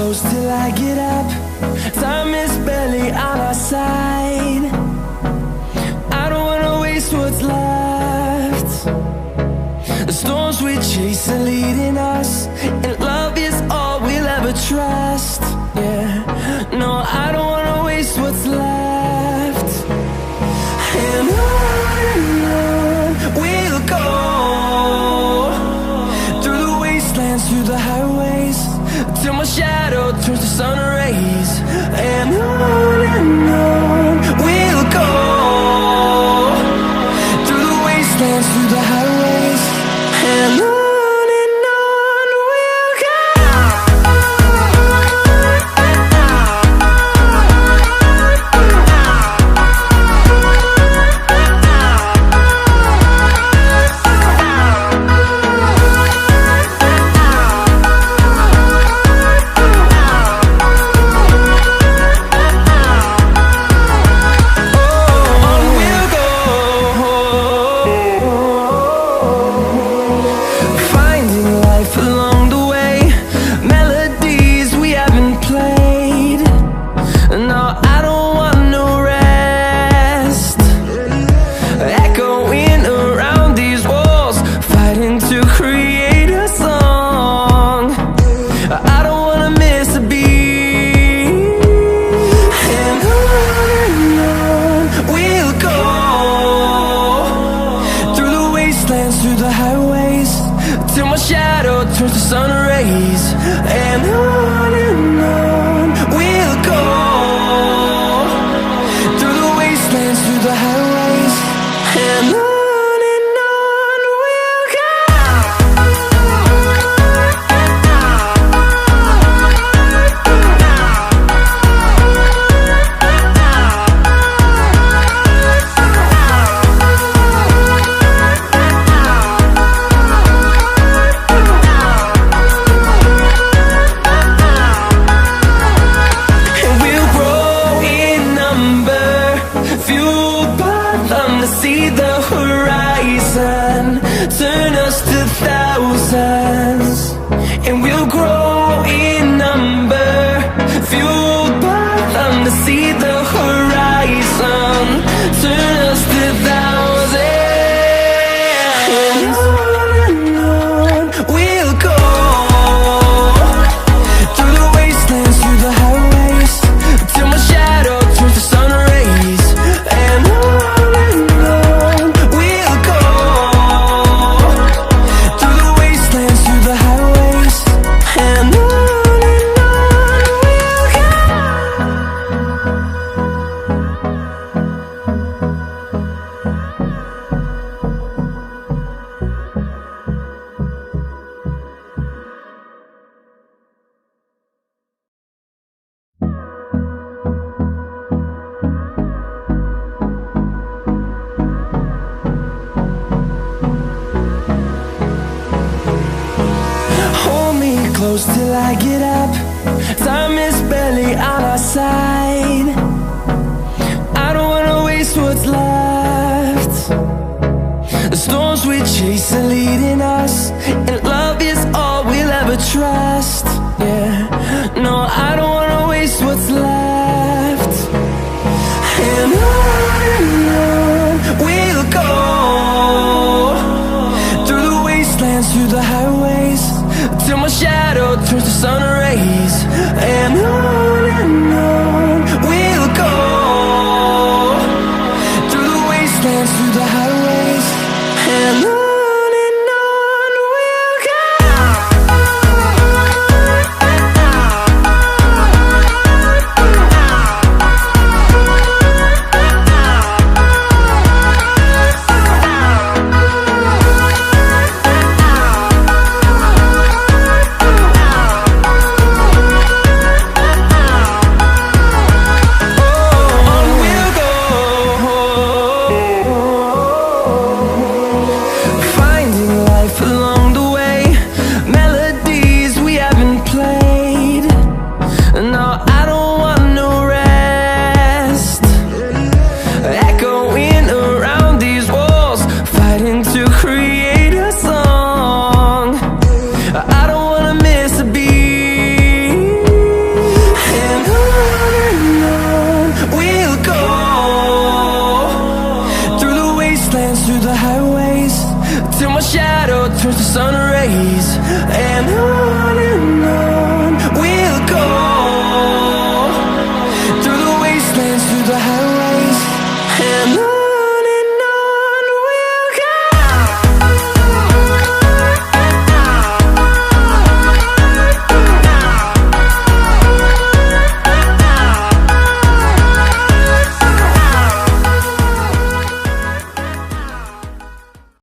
close till I get up. Time is barely on our side. I don't wanna waste what's left. The storms we chase are leading us, and love is all we'll ever trust. Yeah, no, I don't wanna waste what's left. And on we'll go, through the wastelands, through the highways, till my shadow turns to sun rays. And on we'll go, through the wastelands, through the highways, and on we'll go. Through the highways, till my shadow turns to sun rays. And on we'll go, through the wastelands, through the highways, and on we'll go. See the horizon, turn us to thousands, and we'll grow in number, fueled by them to see the horizon, turn us to thousands. And on we'll go, through the wastelands, through the highways, till my shadow turns to sun rays. And close till I get up. Time is barely on our side. I don't wanna waste what's left. The storms we chase are leading us, and